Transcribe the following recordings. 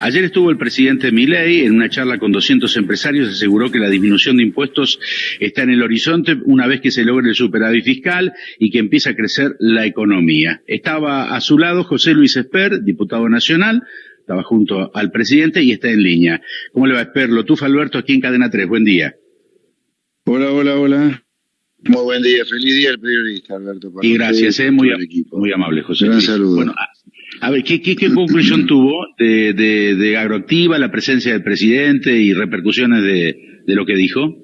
Ayer estuvo el presidente Milei en una charla con 200 empresarios, aseguró que la disminución de impuestos está en el horizonte una vez que se logre el superávit fiscal y que empiece a crecer la economía. Estaba a su lado José Luis Esper, diputado nacional, estaba junto al presidente y está en línea. ¿Cómo le va, Esper? Lotufa Alberto, aquí en Cadena 3, buen día. Hola. Muy buen día, feliz día al periodista, Alberto. Y gracias, muy amable, José Gran Luis. saludo. Bueno, a ver, ¿qué conclusión tuvo de Agroactiva, la presencia del presidente y repercusiones de lo que dijo?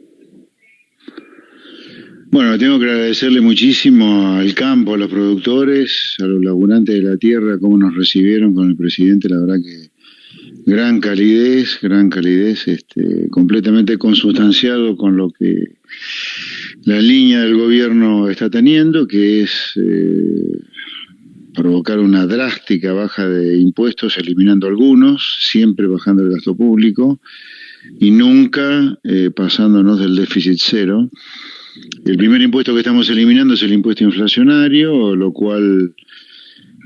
Bueno, tengo que agradecerle muchísimo al campo, a los productores, a los laburantes de la tierra, cómo nos recibieron con el presidente, la verdad que gran calidez, completamente consustanciado con lo que la línea del gobierno está teniendo, que es provocar una drástica baja de impuestos, eliminando algunos, siempre bajando el gasto público y nunca pasándonos del déficit cero. El primer impuesto que estamos eliminando es el impuesto inflacionario, lo cual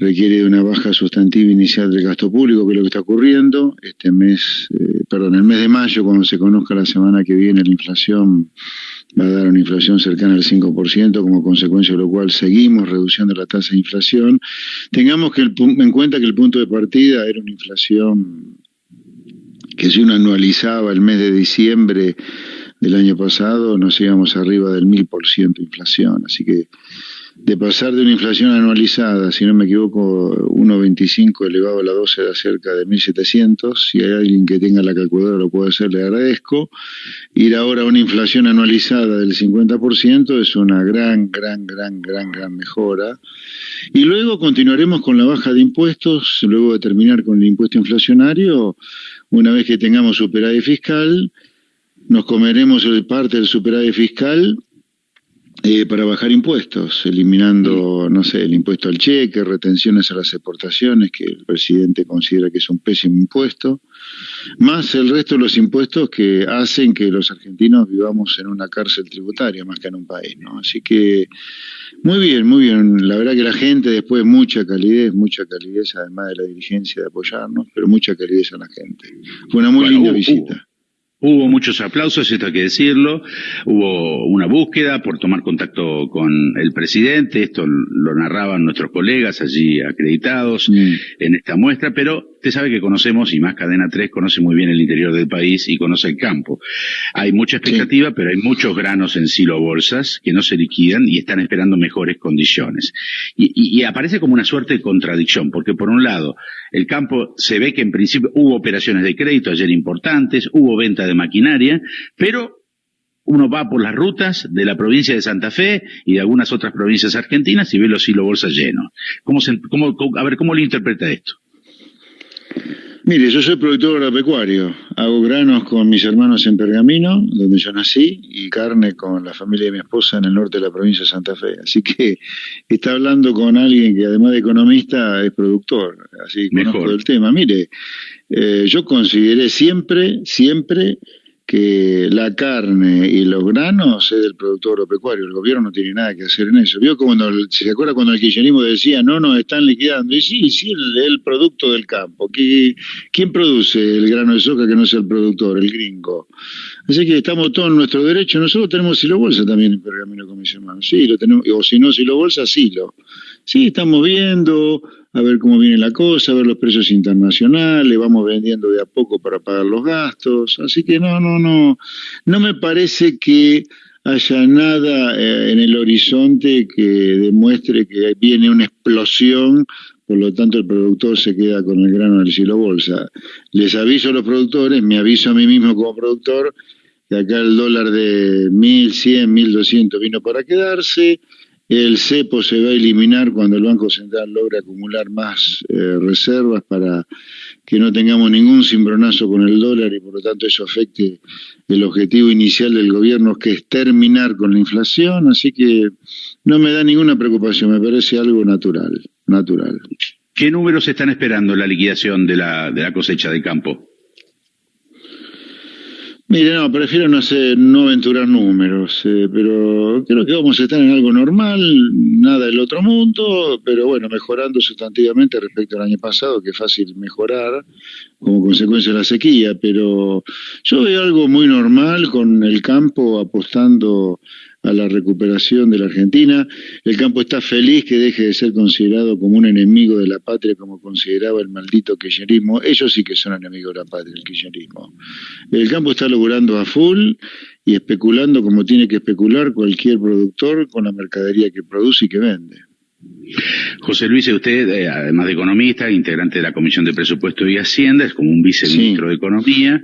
requiere de una baja sustantiva inicial del gasto público, que es lo que está ocurriendo. El mes de mayo, cuando se conozca la semana que viene la inflación, va a dar una inflación cercana al 5%, como consecuencia de lo cual seguimos reduciendo la tasa de inflación. Tengamos en cuenta que el punto de partida era una inflación que, si uno anualizaba el mes de diciembre del año pasado, nos íbamos arriba del 1000% de inflación. Así que de pasar de una inflación anualizada, si no me equivoco, 1,25 elevado a la 12 da cerca de 1.700. Si hay alguien que tenga la calculadora lo puede hacer, le agradezco. Ir ahora a una inflación anualizada del 50% es una gran mejora. Y luego continuaremos con la baja de impuestos, luego de terminar con el impuesto inflacionario. Una vez que tengamos superávit fiscal, nos comeremos parte del superávit fiscal para bajar impuestos, eliminando, el impuesto al cheque, retenciones a las exportaciones, que el presidente considera que es un pésimo impuesto, más el resto de los impuestos que hacen que los argentinos vivamos en una cárcel tributaria más que en un país, ¿no? Así que muy bien. La verdad que la gente, después, mucha calidez, además de la dirigencia de apoyarnos, pero mucha calidez a la gente. Fue una muy linda visita. Hubo muchos aplausos, esto hay que decirlo, hubo una búsqueda por tomar contacto con el presidente, esto lo narraban nuestros colegas allí acreditados en esta muestra, pero usted sabe que conocemos, y más Cadena 3 conoce muy bien el interior del país y conoce el campo. Hay mucha expectativa, pero hay muchos granos en silo bolsas que no se liquidan y están esperando mejores condiciones. Y aparece como una suerte de contradicción, porque por un lado, el campo se ve que en principio hubo operaciones de crédito ayer importantes, hubo venta de maquinaria, pero uno va por las rutas de la provincia de Santa Fe y de algunas otras provincias argentinas y ve los silos bolsas llenos. ¿Cómo le interpreta esto? Mire, yo soy productor agropecuario, hago granos con mis hermanos en Pergamino, donde yo nací, y carne con la familia de mi esposa en el norte de la provincia de Santa Fe. Así que está hablando con alguien que, además de economista, es productor, así conozco el tema. Mire, yo consideré siempre que la carne y los granos es del productor agropecuario. El gobierno no tiene nada que hacer en eso. ¿Vio se acuerda cuando el kirchnerismo decía no nos están liquidando? Y sí, el producto del campo. ¿Quién produce el grano de soja que no sea el productor, el gringo? Así que estamos todos en nuestro derecho. Nosotros tenemos silo bolsa también en Pergamino con mis hermanos. Sí, lo tenemos. O si no silo bolsa, silo. Sí, estamos viendo a ver cómo viene la cosa, a ver los precios internacionales, vamos vendiendo de a poco para pagar los gastos, así que no me parece que haya nada en el horizonte que demuestre que viene una explosión, por lo tanto el productor se queda con el grano del silo bolsa. Les aviso a los productores, me aviso a mí mismo como productor, que acá el dólar de 1.100, 1.200 vino para quedarse. El cepo se va a eliminar cuando el Banco Central logre acumular más reservas para que no tengamos ningún cimbronazo con el dólar y por lo tanto eso afecte el objetivo inicial del gobierno, que es terminar con la inflación. Así que no me da ninguna preocupación, me parece algo natural. ¿Qué números están esperando la liquidación de la cosecha de campo? Mire, no, prefiero no aventurar números, pero creo que vamos a estar en algo normal, nada del otro mundo, pero bueno, mejorando sustantivamente respecto al año pasado, que es fácil mejorar como consecuencia de la sequía, pero yo veo algo muy normal con el campo apostando a la recuperación de la Argentina. El campo está feliz que deje de ser considerado como un enemigo de la patria, como consideraba el maldito kirchnerismo. Ellos sí que son enemigos de la patria, el kirchnerismo. El campo está laburando a full y especulando como tiene que especular cualquier productor con la mercadería que produce y que vende. José Luis, usted, además de economista, integrante de la Comisión de Presupuesto y Hacienda, es como un viceministro de Economía.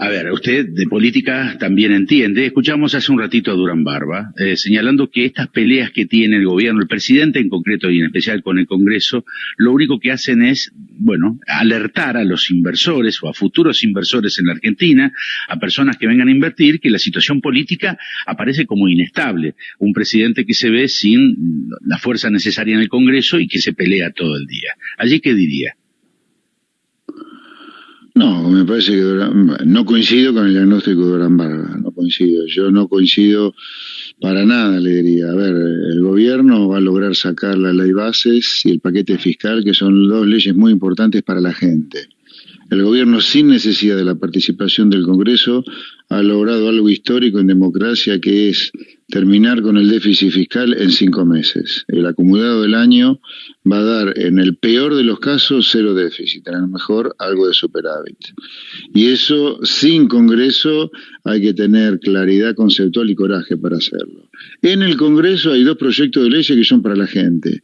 A ver, usted de política también entiende. Escuchamos hace un ratito a Durán Barba, señalando que estas peleas que tiene el gobierno, el presidente en concreto y en especial con el Congreso, lo único que hacen es, bueno, alertar a los inversores o a futuros inversores en la Argentina, a personas que vengan a invertir, que la situación política aparece como inestable. Un presidente que se ve sin la fuerza necesaria en el Congreso y que se pelea todo el día. ¿Allí qué diría? No, me parece que no coincido con el diagnóstico de Durán Barba, no coincido. Yo no coincido para nada, le diría. A ver, el gobierno va a lograr sacar la ley bases y el paquete fiscal, que son dos leyes muy importantes para la gente. El gobierno, sin necesidad de la participación del Congreso, ha logrado algo histórico en democracia, que es terminar con el déficit fiscal en 5 meses. El acumulado del año va a dar, en el peor de los casos, 0 déficit, en el mejor, algo de superávit. Y eso, sin Congreso, hay que tener claridad conceptual y coraje para hacerlo. En el Congreso hay 2 proyectos de ley que son para la gente.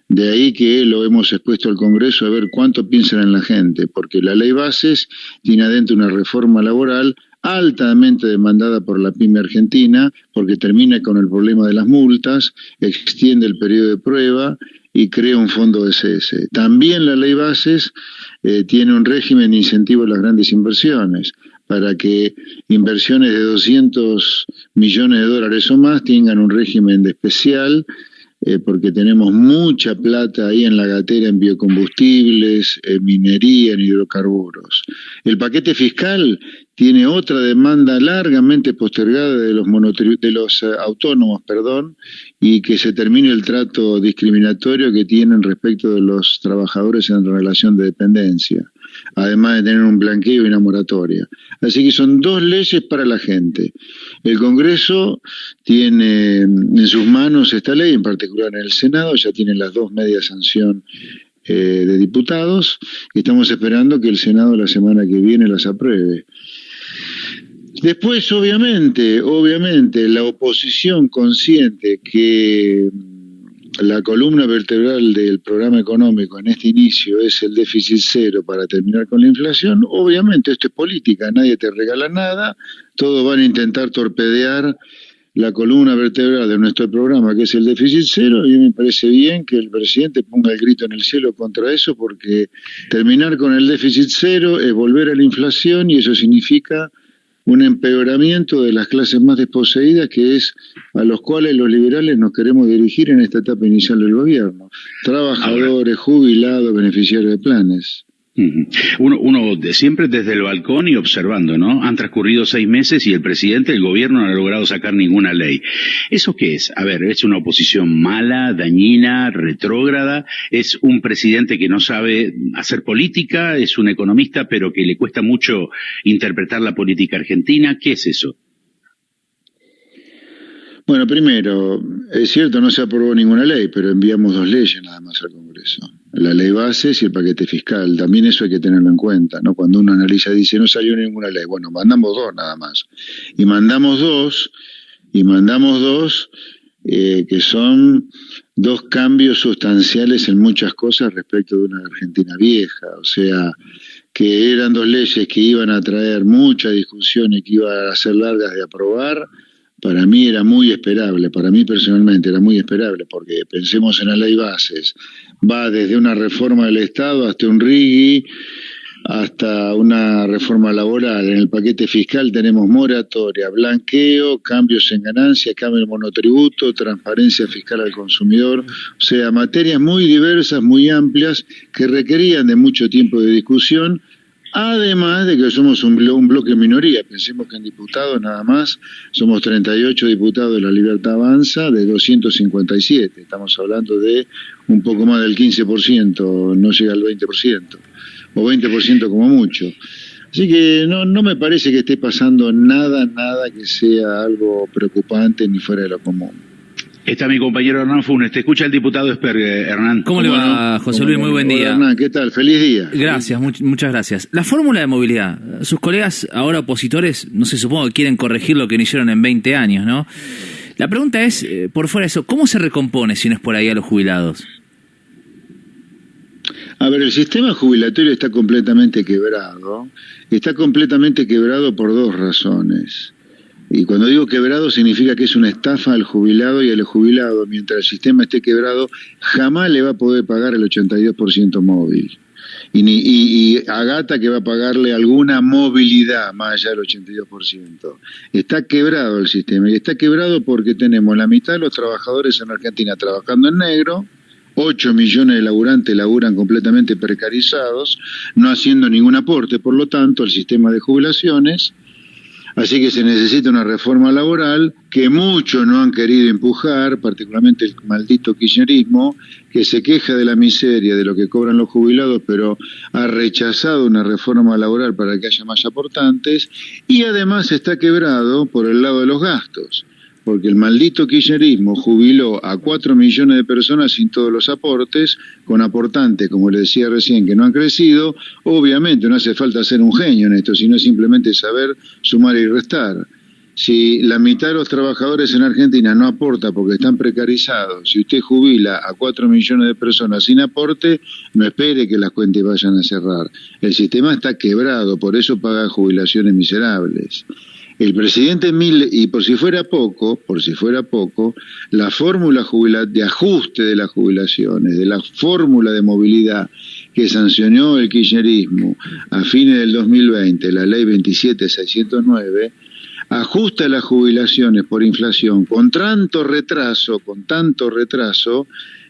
De ahí que lo hemos expuesto al Congreso a ver cuánto piensan en la gente, porque la ley bases tiene adentro una reforma laboral altamente demandada por la pyme argentina, porque termina con el problema de las multas, extiende el periodo de prueba y crea un fondo de cese. También la ley bases tiene un régimen de incentivo a las grandes inversiones, para que inversiones de $200 millones o más tengan un régimen de especial, porque tenemos mucha plata ahí en la gatera en biocombustibles, en minería, en hidrocarburos. El paquete fiscal tiene otra demanda largamente postergada de los autónomos, y que se termine el trato discriminatorio que tienen respecto de los trabajadores en relación de dependencia, además de tener un blanqueo y una moratoria. Así que son 2 leyes para la gente. El Congreso tiene en sus manos esta ley, en particular en el Senado, ya tienen las 2 media sanción de diputados, y estamos esperando que el Senado la semana que viene las apruebe. Después, obviamente, la oposición consciente que la columna vertebral del programa económico en este inicio es el déficit cero para terminar con la inflación, obviamente esto es política, nadie te regala nada, todos van a intentar torpedear la columna vertebral de nuestro programa, que es el déficit cero, y me parece bien que el presidente ponga el grito en el cielo contra eso, porque terminar con el déficit cero es volver a la inflación, y eso significa un empeoramiento de las clases más desposeídas, que es a los cuales los liberales nos queremos dirigir en esta etapa inicial del gobierno. Trabajadores, jubilados, beneficiarios de planes. Uno siempre desde el balcón y observando, ¿no? Han transcurrido 6 meses y el presidente, el gobierno no ha logrado sacar ninguna ley. ¿Eso qué es? A ver, ¿es una oposición mala, dañina, retrógrada? ¿Es un presidente que no sabe hacer política? ¿Es un economista pero que le cuesta mucho interpretar la política argentina? ¿Qué es eso? Bueno, primero, es cierto, no se aprobó ninguna ley, pero enviamos 2 leyes nada más al Congreso. La ley bases y el paquete fiscal. También eso hay que tenerlo en cuenta, ¿no? Cuando uno analiza, dice, no salió ninguna ley. Bueno, mandamos 2 nada más. Y mandamos dos que son 2 cambios sustanciales en muchas cosas respecto de una Argentina vieja. O sea, que eran 2 leyes que iban a traer mucha discusión y que iban a ser largas de aprobar. Para mí era muy esperable, para mí personalmente era muy esperable, porque pensemos en la ley bases, va desde una reforma del Estado hasta un RIGI, hasta una reforma laboral. En el paquete fiscal tenemos moratoria, blanqueo, cambios en ganancias, cambio en monotributo, transparencia fiscal al consumidor, o sea, materias muy diversas, muy amplias, que requerían de mucho tiempo de discusión, Además de que somos un bloque en minoría. Pensemos que en diputados nada más somos 38 diputados de La Libertad Avanza de 257. Estamos hablando de un poco más del 15%, no llega al 20%, o 20% como mucho. Así que no me parece que esté pasando nada que sea algo preocupante ni fuera de lo común. Está mi compañero Hernán Funes. Te escucha el diputado Esper, Hernán. ¿Cómo le va, José Luis? Muy buen día. Hernán, ¿qué tal? Feliz día. Gracias, muchas gracias. La fórmula de movilidad. Sus colegas ahora opositores, no sé, supongo que quieren corregir lo que no hicieron en 20 años, ¿no? La pregunta es, por fuera de eso, ¿cómo se recompone si no es por ahí a los jubilados? A ver, el sistema jubilatorio está completamente quebrado. Está completamente quebrado por dos razones. Y cuando digo quebrado significa que es una estafa al jubilado, y al jubilado, mientras el sistema esté quebrado, jamás le va a poder pagar el 82% móvil. Y Agata que va a pagarle alguna movilidad más allá del 82%. Está quebrado el sistema, y está quebrado porque tenemos la mitad de los trabajadores en Argentina trabajando en negro, 8 millones de laburantes laburan completamente precarizados, no haciendo ningún aporte, por lo tanto, al sistema de jubilaciones. Así que se necesita una reforma laboral que muchos no han querido empujar, particularmente el maldito kirchnerismo, que se queja de la miseria de lo que cobran los jubilados, pero ha rechazado una reforma laboral para que haya más aportantes, y además está quebrado por el lado de los gastos, porque el maldito kirchnerismo jubiló a 4 millones de personas sin todos los aportes, con aportantes, como le decía recién, que no han crecido. Obviamente no hace falta ser un genio en esto, sino simplemente saber sumar y restar. Si la mitad de los trabajadores en Argentina no aporta porque están precarizados, si usted jubila a 4 millones de personas sin aporte, no espere que las cuentas vayan a cerrar. El sistema está quebrado, por eso paga jubilaciones miserables. El presidente Milei, y por si fuera poco, la fórmula de ajuste de las jubilaciones, de la fórmula de movilidad que sancionó el kirchnerismo a fines del 2020, la ley 27609, ajusta las jubilaciones por inflación con tanto retraso,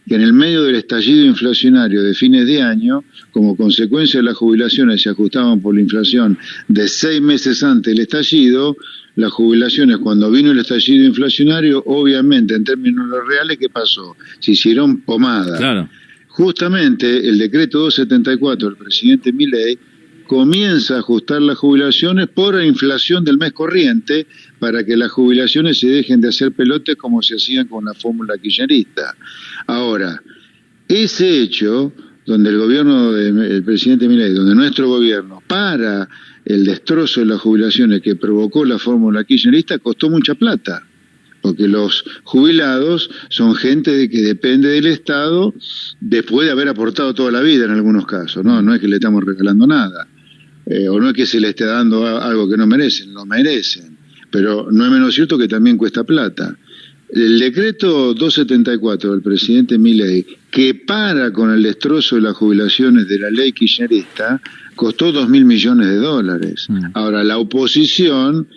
que en el medio del estallido inflacionario de fines de año, como consecuencia de las jubilaciones se ajustaban por la inflación de 6 meses antes del estallido. Las jubilaciones, cuando vino el estallido inflacionario, obviamente en términos reales, ¿qué pasó? Se hicieron pomada. Claro. Justamente el decreto 274 del presidente Milei comienza a ajustar las jubilaciones por la inflación del mes corriente, para que las jubilaciones se dejen de hacer pelotes como se hacían con la fórmula kirchnerista. Ahora, ese hecho, donde el gobierno del presidente Milei, donde nuestro gobierno para el destrozo de las jubilaciones que provocó la fórmula kirchnerista, costó mucha plata, porque los jubilados son gente que depende del Estado después de haber aportado toda la vida en algunos casos, no es que le estamos regalando nada, o no es que se le esté dando algo que no merecen, lo merecen, pero no es menos cierto que también cuesta plata. El decreto 274 del presidente Milei, que para con el destrozo de las jubilaciones de la ley kirchnerista, costó $2.000 millones. Ahora, la oposición,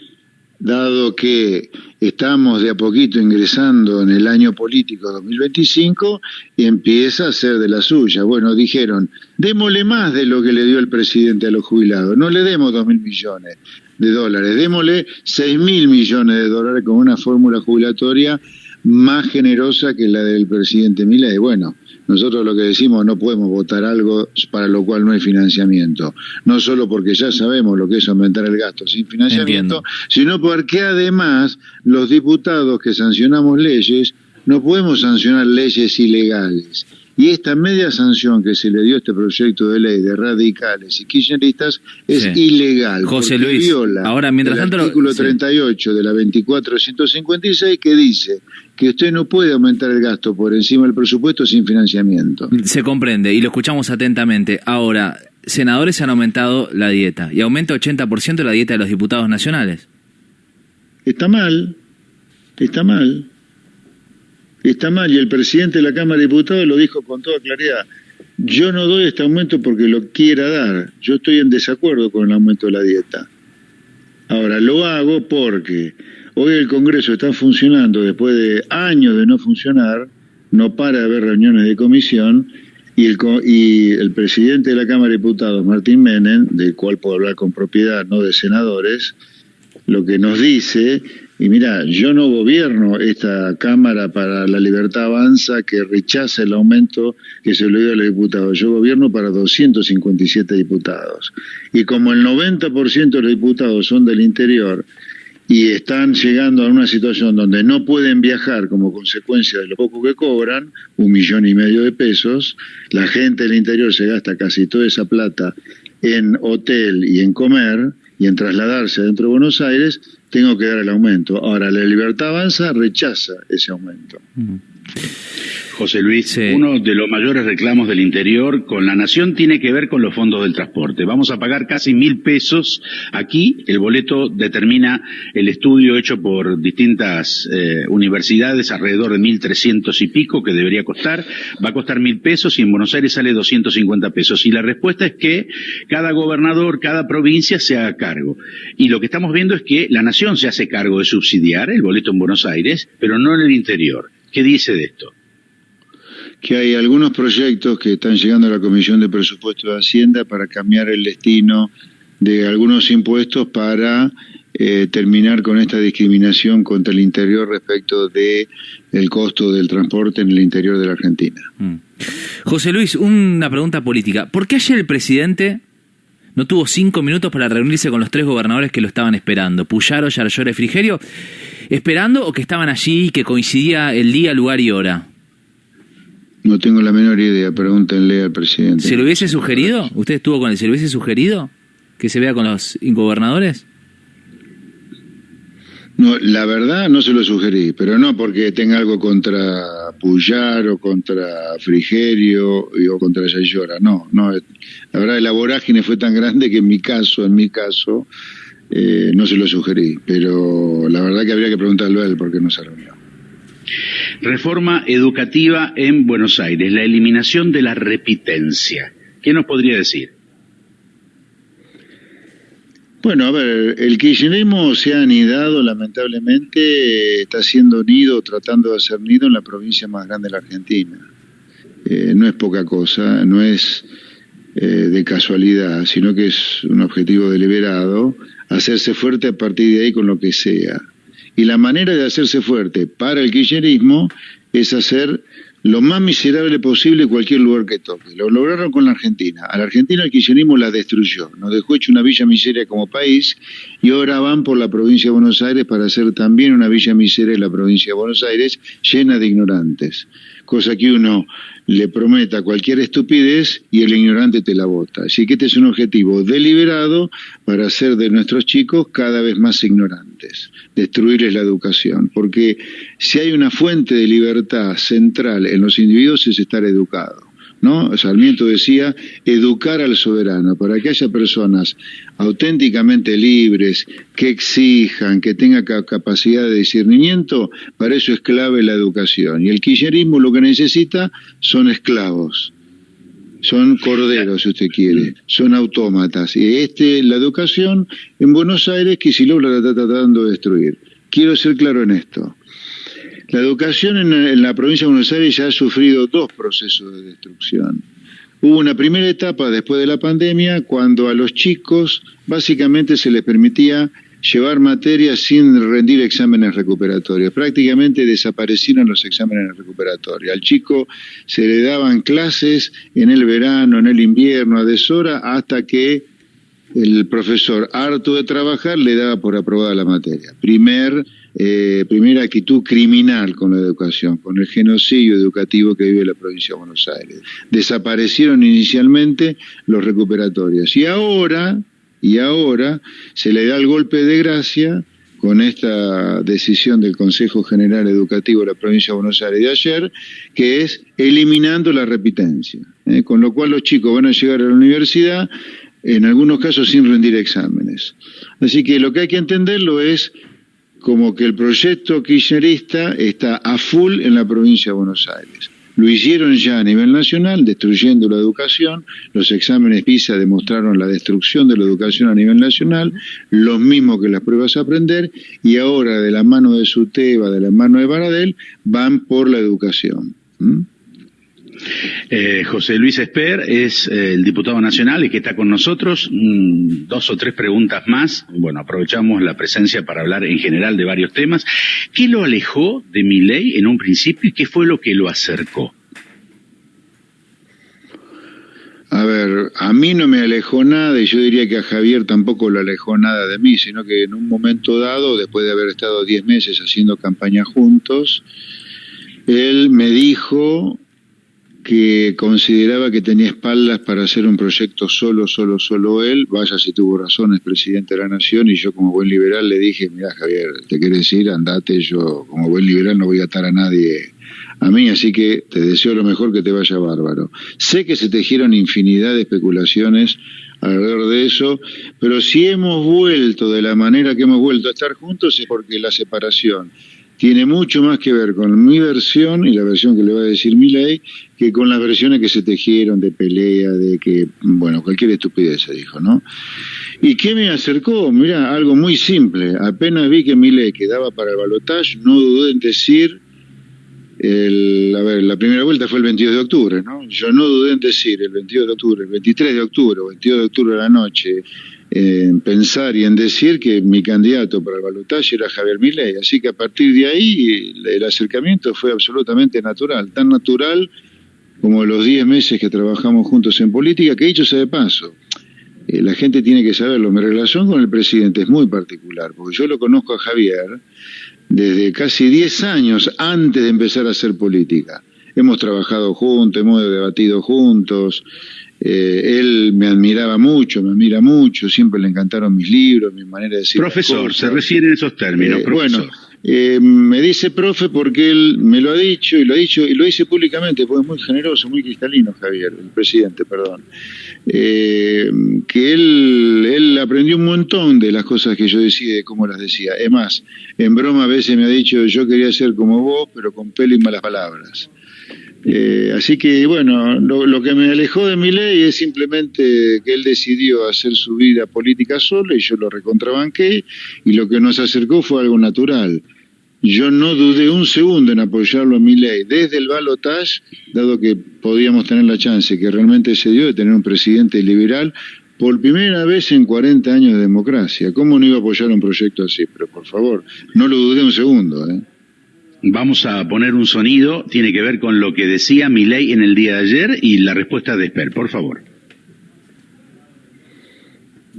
dado que estamos de a poquito ingresando en el año político 2025, empieza a hacer de la suya. Bueno, dijeron, démosle más de lo que le dio el presidente a los jubilados, no le demos $2.000 millones, démosle $6.000 millones con una fórmula jubilatoria más generosa que la del presidente Milei. Bueno, nosotros lo que decimos, no podemos votar algo para lo cual no hay financiamiento, no solo porque ya sabemos lo que es aumentar el gasto sin financiamiento, sino porque además los diputados que sancionamos leyes no podemos sancionar leyes ilegales. Y esta media sanción que se le dio a este proyecto de ley de radicales y kirchneristas es ilegal. José Luis, viola ahora mientras tanto el artículo 38 de la 24.156, que dice que usted no puede aumentar el gasto por encima del presupuesto sin financiamiento. Se comprende y lo escuchamos atentamente. Ahora, senadores han aumentado la dieta y aumenta 80% la dieta de los diputados nacionales. Está mal, y el presidente de la Cámara de Diputados lo dijo con toda claridad. Yo no doy este aumento porque lo quiera dar, yo estoy en desacuerdo con el aumento de la dieta. Ahora, lo hago porque hoy el Congreso está funcionando después de años de no funcionar, no para de haber reuniones de comisión, Y el presidente de la Cámara de Diputados, Martín Menem, del cual puedo hablar con propiedad, no de senadores, lo que nos dice, y mira, yo no gobierno esta Cámara para la Libertad Avanza que rechaza el aumento que se le dio a los diputados, yo gobierno para 257 diputados. Y como el 90% de los diputados son del interior, y están llegando a una situación donde no pueden viajar como consecuencia de lo poco que cobran, 1,5 millones de pesos, la gente del interior se gasta casi toda esa plata en hotel y en comer y en trasladarse dentro de Buenos Aires, tengo que dar el aumento. Ahora, la Libertad Avanza rechaza ese aumento. José Luis, sí. Uno de los mayores reclamos del interior con la Nación tiene que ver con los fondos del transporte. Vamos a pagar casi 1.000 pesos. Aquí el boleto determina el estudio hecho por distintas universidades, alrededor de 1.300 y pico que debería costar. Va a costar 1.000 pesos y en Buenos Aires sale 250 pesos. Y la respuesta es que cada gobernador, cada provincia se haga cargo. Y lo que estamos viendo es que la Nación se hace cargo de subsidiar el boleto en Buenos Aires, pero no en el interior. ¿Qué dice de esto? Que hay algunos proyectos que están llegando a la Comisión de Presupuesto de Hacienda para cambiar el destino de algunos impuestos para terminar con esta discriminación contra el interior respecto de el costo del transporte en el interior de la Argentina. José Luis, una pregunta política. ¿Por qué ayer el presidente no tuvo 5 minutos para reunirse con los 3 gobernadores que lo estaban esperando? Puyaro, Yarlora y Frigerio, esperando o que estaban allí y que coincidía el día, lugar y hora. No tengo la menor idea, pregúntenle al presidente. ¿Se lo hubiese sugerido? ¿Usted estuvo con él? ¿Se lo hubiese sugerido que se vea con los gobernadores? No, la verdad no se lo sugerí, pero no porque tenga algo contra Puyar o contra Frigerio o contra Yarlora, no. La verdad la vorágine fue tan grande que en mi caso, no se lo sugerí, pero la verdad que habría que preguntarlo a él porque no se reunió. Reforma educativa en Buenos Aires, la eliminación de la repitencia. ¿Qué nos podría decir? Bueno, a ver, el kirchnerismo se ha anidado, lamentablemente, está haciendo nido, tratando de hacer nido en la provincia más grande de la Argentina. No es poca cosa, no es de casualidad, sino que es un objetivo deliberado, hacerse fuerte a partir de ahí con lo que sea. Y la manera de hacerse fuerte para el kirchnerismo es hacer lo más miserable posible cualquier lugar que toque. Lo lograron con la Argentina. A la Argentina el kirchnerismo la destruyó, nos dejó hecho una villa miseria como país y ahora van por la provincia de Buenos Aires para hacer también una villa miseria en la provincia de Buenos Aires llena de ignorantes. Cosa que uno le prometa cualquier estupidez y el ignorante te la bota. Así que este es un objetivo deliberado para hacer de nuestros chicos cada vez más ignorantes, destruirles la educación. Porque si hay una fuente de libertad central en los individuos es estar educado, ¿no? Sarmiento decía educar al soberano, para que haya personas auténticamente libres, que exijan, que tengan capacidad de discernimiento, para eso es clave la educación. Y el kirchnerismo lo que necesita son esclavos, son corderos, si usted quiere, son autómatas. Y la educación en Buenos Aires, Kicillof la está tratando de destruir. Quiero ser claro en esto. La educación en la provincia de Buenos Aires ya ha sufrido 2 procesos de destrucción. Hubo una primera etapa después de la pandemia cuando a los chicos básicamente se les permitía llevar materias sin rendir exámenes recuperatorios. Prácticamente desaparecieron los exámenes recuperatorios. Al chico se le daban clases en el verano, en el invierno, a deshora, hasta que el profesor, harto de trabajar, le daba por aprobada la materia. Primera actitud criminal con la educación, con el genocidio educativo que vive la provincia de Buenos Aires. Desaparecieron inicialmente los recuperatorios y ahora se le da el golpe de gracia con esta decisión del Consejo General Educativo de la provincia de Buenos Aires de ayer, que es eliminando la repitencia, con lo cual los chicos van a llegar a la universidad en algunos casos sin rendir exámenes. Así que lo que hay que entenderlo es como que el proyecto kirchnerista está a full en la provincia de Buenos Aires. Lo hicieron ya a nivel nacional, destruyendo la educación. Los exámenes PISA demostraron la destrucción de la educación a nivel nacional, lo mismo que las pruebas a aprender, y ahora de la mano de Suteba, de la mano de Baradel, van por la educación. José Luis Esper es el diputado nacional y que está con nosotros. 2 o 3 preguntas más. Bueno, aprovechamos la presencia para hablar en general de varios temas. ¿Qué lo alejó de Milei en un principio y qué fue lo que lo acercó? A ver, a mí no me alejó nada y yo diría que a Javier tampoco lo alejó nada de mí, sino que en un momento dado, después de haber estado 10 meses haciendo campaña juntos, él me dijo que consideraba que tenía espaldas para hacer un proyecto solo él. Vaya si tuvo razón, es presidente de la Nación, y yo como buen liberal le dije, mira Javier, te querés ir, andate, yo como buen liberal no voy a atar a nadie a mí, así que te deseo lo mejor, que te vaya bárbaro. Sé que se tejieron infinidad de especulaciones alrededor de eso, pero si hemos vuelto de la manera que hemos vuelto a estar juntos es porque la separación tiene mucho más que ver con mi versión y la versión que le va a decir Milei que con las versiones que se tejieron de pelea, de que, bueno, cualquier estupidez se dijo, ¿no? ¿Y qué me acercó? Mira, algo muy simple. Apenas vi que Milei quedaba para el balotaje, no dudé en decir, la primera vuelta fue el 22 de octubre, ¿no? Yo no dudé en decir el 22 de octubre, el 23 de octubre, o 22 de octubre a la noche, en pensar y en decir que mi candidato para el balotaje era Javier Milei. Así que a partir de ahí el acercamiento fue absolutamente natural, tan natural como los 10 meses que trabajamos juntos en política, que dicho sea de paso, la gente tiene que saberlo, mi relación con el presidente es muy particular, porque yo lo conozco a Javier desde casi 10 años antes de empezar a hacer política. Hemos trabajado juntos, hemos debatido juntos. Él me admira mucho, siempre le encantaron mis libros, mi manera de decir. Profesor, se refieren esos términos, profesor. Bueno, me dice profe porque él me lo ha dicho y lo dice públicamente, porque es muy generoso, muy cristalino Javier, el presidente, perdón. Que él aprendió un montón de las cosas que yo decía, de cómo las decía. Es más, en broma a veces me ha dicho, yo quería ser como vos, pero con pelo y malas palabras. Así que bueno, lo que me alejó de Milei es simplemente que él decidió hacer su vida política solo y yo lo recontrabanqué, y lo que nos acercó fue algo natural. Yo no dudé un segundo en apoyarlo a Milei desde el balotaje, dado que podíamos tener la chance que realmente se dio de tener un presidente liberal por primera vez en 40 años de democracia. ¿Cómo no iba a apoyar un proyecto así? Pero por favor, no lo dudé un segundo, Vamos a poner un sonido, tiene que ver con lo que decía Milei en el día de ayer y la respuesta de Esper, por favor.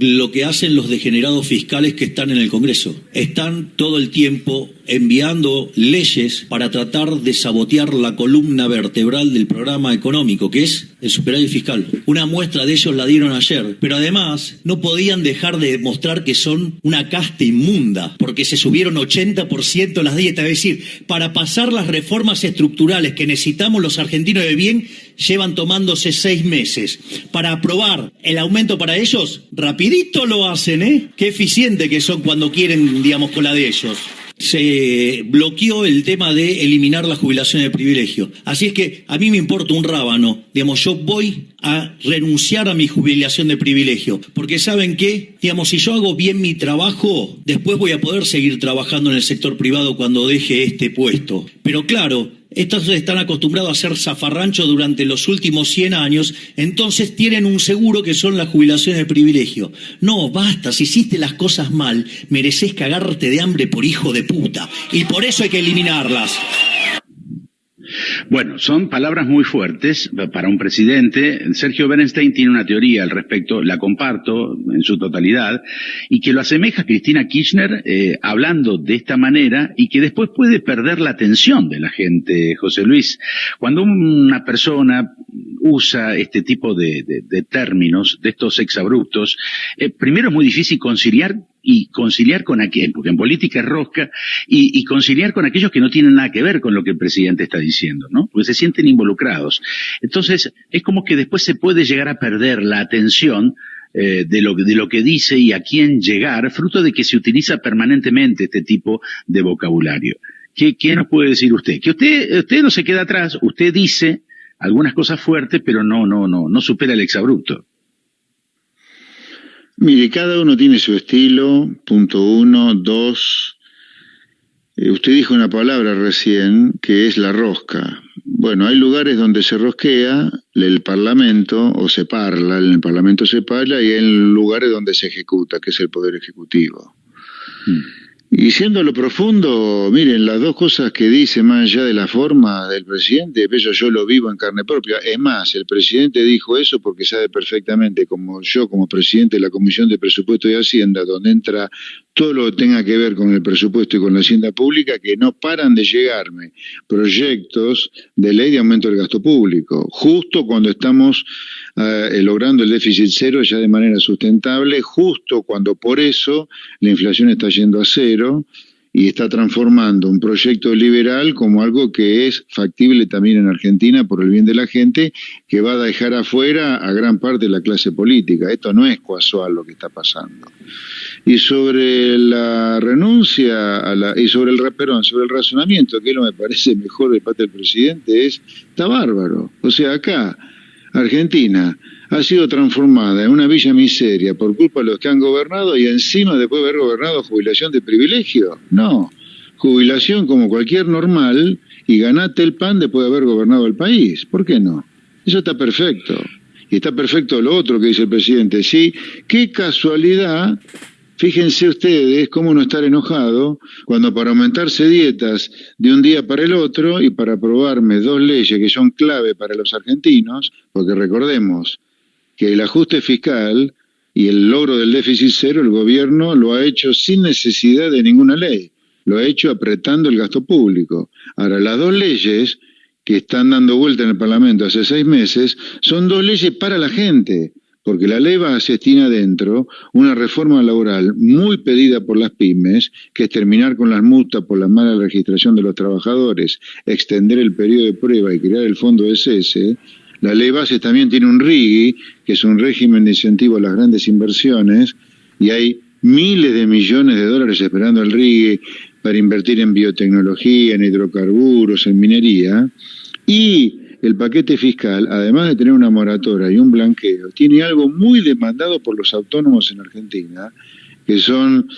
Lo que hacen los degenerados fiscales que están en el Congreso. Están todo el tiempo enviando leyes para tratar de sabotear la columna vertebral del programa económico, que es el superávit fiscal. Una muestra de ellos la dieron ayer, pero además no podían dejar de demostrar que son una casta inmunda, porque se subieron 80% las dietas. Es decir, para pasar las reformas estructurales que necesitamos los argentinos de bien, llevan tomándose 6 meses. Para aprobar el aumento para ellos, rapidito lo hacen, Qué eficiente que son cuando quieren, digamos, con la de ellos. Se bloqueó el tema de eliminar la jubilación de privilegio. Así es que a mí me importa un rábano. Digamos, yo voy a renunciar a mi jubilación de privilegio. Porque ¿saben qué? Digamos, si yo hago bien mi trabajo, después voy a poder seguir trabajando en el sector privado cuando deje este puesto. Pero claro, estos están acostumbrados a hacer zafarrancho durante los últimos 100 años, entonces tienen un seguro que son las jubilaciones de privilegio. No, basta, si hiciste las cosas mal, mereces cagarte de hambre por hijo de puta. Y por eso hay que eliminarlas. Bueno, son palabras muy fuertes para un presidente. Sergio Bernstein tiene una teoría al respecto, la comparto en su totalidad, y que lo asemeja a Cristina Kirchner hablando de esta manera y que después puede perder la atención de la gente, José Luis. Cuando una persona usa este tipo de términos, de estos exabruptos, primero es muy difícil conciliar con aquel, porque en política es rosca, y conciliar con aquellos que no tienen nada que ver con lo que el presidente está diciendo, ¿no? Porque se sienten involucrados. Entonces, es como que después se puede llegar a perder la atención de lo que dice y a quién llegar, fruto de que se utiliza permanentemente este tipo de vocabulario. ¿Qué nos puede decir usted? Que usted no se queda atrás, usted dice algunas cosas fuertes, pero no supera el exabrupto. Mire, cada uno tiene su estilo, punto 1, 2. Usted dijo una palabra recién que es la rosca. Bueno, hay lugares donde se rosquea el Parlamento, o se parla, en el Parlamento se parla, y hay lugares donde se ejecuta, que es el Poder Ejecutivo. Y siendo a lo profundo, miren, las dos cosas que dice, más allá de la forma del presidente, eso yo lo vivo en carne propia. Es más, el presidente dijo eso porque sabe perfectamente, como yo, como presidente de la Comisión de Presupuesto y Hacienda, donde entra todo lo que tenga que ver con el presupuesto y con la hacienda pública, que no paran de llegarme proyectos de ley de aumento del gasto público, justo cuando estamos logrando el déficit cero ya de manera sustentable, justo cuando por eso la inflación está yendo a cero y está transformando un proyecto liberal como algo que es factible también en Argentina por el bien de la gente, que va a dejar afuera a gran parte de la clase política. Esto no es casual lo que está pasando. Y sobre la renuncia sobre el razonamiento, que es lo que me parece mejor de parte del presidente, está bárbaro. O sea, acá Argentina ha sido transformada en una villa miseria por culpa de los que han gobernado, y encima, después de haber gobernado, jubilación de privilegio. No, jubilación como cualquier normal, y ganate el pan después de haber gobernado el país. ¿Por qué no? Eso está perfecto. Y está perfecto lo otro que dice el presidente. Sí, qué casualidad. Fíjense ustedes cómo no estar enojado cuando para aumentarse dietas de un día para el otro y para aprobarme dos leyes que son clave para los argentinos, porque recordemos que el ajuste fiscal y el logro del déficit cero, el gobierno lo ha hecho sin necesidad de ninguna ley, lo ha hecho apretando el gasto público. Ahora, las dos leyes que están dando vuelta en el Parlamento hace 6 meses son dos leyes para la gente, porque la ley base tiene adentro una reforma laboral muy pedida por las pymes, que es terminar con las multas por la mala registración de los trabajadores, extender el periodo de prueba y crear el fondo SS. La ley base también tiene un RIGI, que es un régimen de incentivo a las grandes inversiones, y hay miles de millones de dólares esperando el RIGI para invertir en biotecnología, en hidrocarburos, en minería. Y el paquete fiscal, además de tener una moratoria y un blanqueo, tiene algo muy demandado por los autónomos en Argentina, que son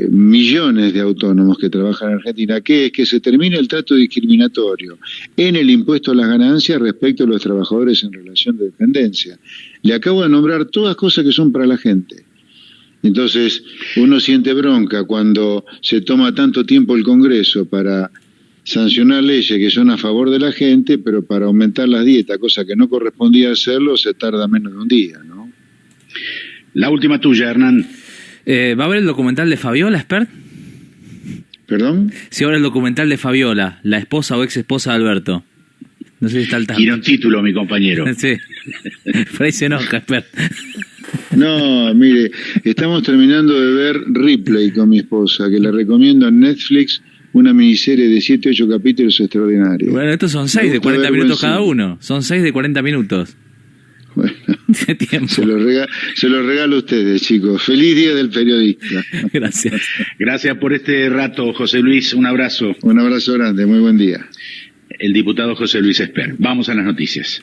millones de autónomos que trabajan en Argentina, que es que se termine el trato discriminatorio en el impuesto a las ganancias respecto a los trabajadores en relación de dependencia. Le acabo de nombrar todas cosas que son para la gente. Entonces, uno siente bronca cuando se toma tanto tiempo el Congreso para sancionar leyes que son a favor de la gente, pero para aumentar las dietas, cosa que no correspondía hacerlo, se tarda menos de un día, ¿no? La última tuya, Hernán. ¿Va a haber el documental de Fabiola, Expert? ¿Perdón? Sí, ahora el documental de Fabiola, la esposa o ex esposa de Alberto. No sé si está al tanto. Tiene un título, mi compañero. Sí. Por ahí se enoja, Expert. No, mire, estamos terminando de ver Ripley con mi esposa, que la recomiendo en Netflix, una miniserie de 7 o 8 capítulos extraordinarios. Bueno, estos son 6 de 40 minutos cada uno. Son 6 de 40 minutos. Bueno, tiempo. Se los regalo a ustedes, chicos. Feliz Día del Periodista. Gracias. Gracias por este rato, José Luis. Un abrazo. Un abrazo grande, muy buen día. El diputado José Luis Expert. Vamos a las noticias.